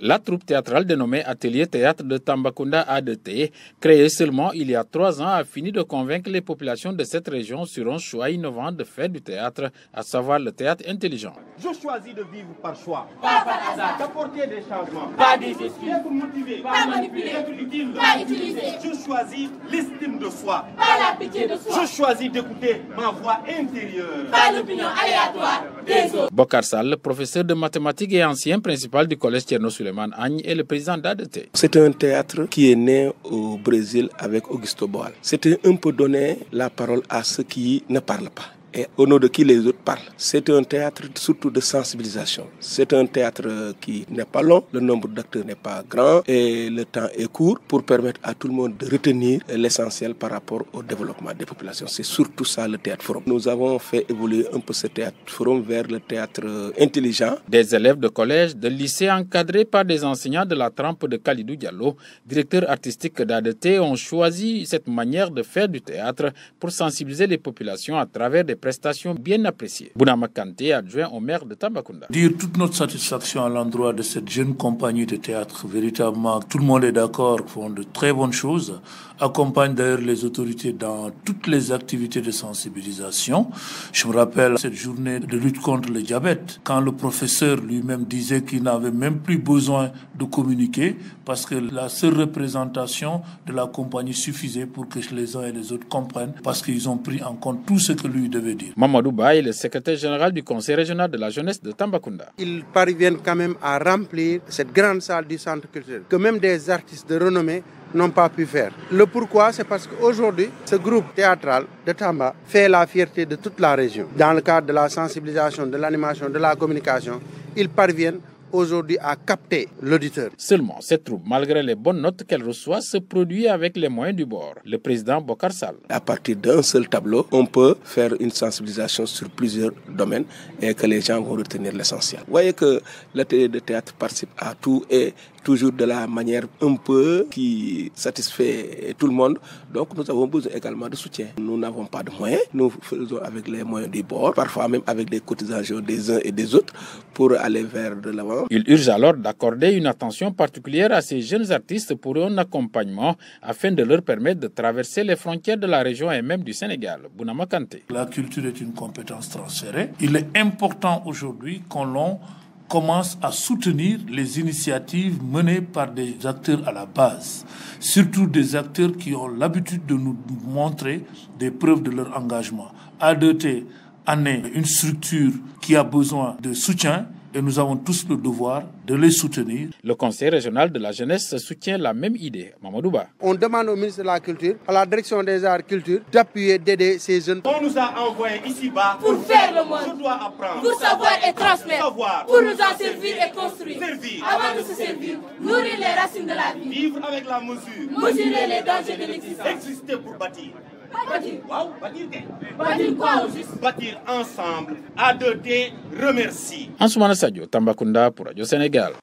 La troupe théâtrale dénommée Atelier Théâtre de Tambacounda ADT, créée seulement il y a 3 ans, a fini de convaincre les populations de cette région sur un choix innovant de faire du théâtre, à savoir le théâtre intelligent. Je choisis de vivre par choix, pas par hasard, d'apporter des changements, pas des excuses, d'être motivé, pas manipulé, d'être utile, pas utilisé. Je choisis l'estime de soi, pas la pitié de soi. Je choisis d'écouter ma voix intérieure, pas l'opinion aléatoire des autres. Bokar Sall, professeur de mathématiques et ancien principal du collège Thierno Souleymane Agne, est le président d'ADT. C'est un théâtre qui est né au Brésil avec Augusto Boal. C'était un peu donner la parole à ceux qui ne parlent pas et au nom de qui les autres parlent. C'est un théâtre surtout de sensibilisation. C'est un théâtre qui n'est pas long, le nombre d'acteurs n'est pas grand et le temps est court pour permettre à tout le monde de retenir l'essentiel par rapport au développement des populations. C'est surtout ça le théâtre forum. Nous avons fait évoluer un peu ce théâtre forum vers le théâtre intelligent. Des élèves de collège, de lycée encadrés par des enseignants de la trempe de Khalidou Diallo, directeur artistique d'ADT, ont choisi cette manière de faire du théâtre pour sensibiliser les populations à travers des prestations bien appréciées. Bounama Kanté, adjoint au maire de Tambacounda. Dire toute notre satisfaction à l'endroit de cette jeune compagnie de théâtre. Véritablement, tout le monde est d'accord, font de très bonnes choses, accompagnent d'ailleurs les autorités dans toutes les activités de sensibilisation. Je me rappelle cette journée de lutte contre le diabète, quand le professeur lui-même disait qu'il n'avait même plus besoin de communiquer parce que la seule représentation de la compagnie suffisait pour que les uns et les autres comprennent parce qu'ils ont pris en compte tout ce que lui devait dire. Mamadou Ba est le secrétaire général du conseil régional de la jeunesse de Tambacounda. Ils parviennent quand même à remplir cette grande salle du centre culturel que même des artistes de renommée n'ont pas pu faire. Le pourquoi, c'est parce qu'aujourd'hui, ce groupe théâtral de Tamba fait la fierté de toute la région. Dans le cadre de la sensibilisation, de l'animation, de la communication, ils parviennent aujourd'hui à capter l'auditeur. Seulement, cette troupe, malgré les bonnes notes qu'elle reçoit, se produit avec les moyens du bord. Le président Bokar Sall. À partir d'un seul tableau, on peut faire une sensibilisation sur plusieurs domaines et que les gens vont retenir l'essentiel. Vous voyez que l'atelier de théâtre participe à tout et toujours de la manière un peu qui satisfait tout le monde. Donc nous avons besoin également de soutien. Nous n'avons pas de moyens, nous faisons avec les moyens du bord, parfois même avec des cotisations des uns et des autres pour aller vers de l'avant. Il urge alors d'accorder une attention particulière à ces jeunes artistes pour un accompagnement afin de leur permettre de traverser les frontières de la région et même du Sénégal. Bounama Kanté. La culture est une compétence transférée. Il est important aujourd'hui qu'on commence à soutenir les initiatives menées par des acteurs à la base, surtout des acteurs qui ont l'habitude de nous montrer des preuves de leur engagement. ADT en est une structure qui a besoin de soutien et nous avons tous le devoir de les soutenir. Le conseil régional de la jeunesse soutient la même idée. Mamadou Ba. On demande au ministre de la Culture, à la direction des arts culture, d'appuyer, d'aider ces jeunes. On nous a envoyés ici-bas pour faire le monde. Je dois apprendre. Pour savoir et transmettre. Pour nous en servir et construire. Avant de se servir, nourrir les racines de la vie. Vivre avec la mesure. Mesurer les dangers de l'existence. Exister pour bâtir. Bâtir. Wow, bâtir Bâtir quoi au juste? Bâtir ensemble. ADT remercie. Ansoumana Sadio, Tambacounda pour Radio Sénégal.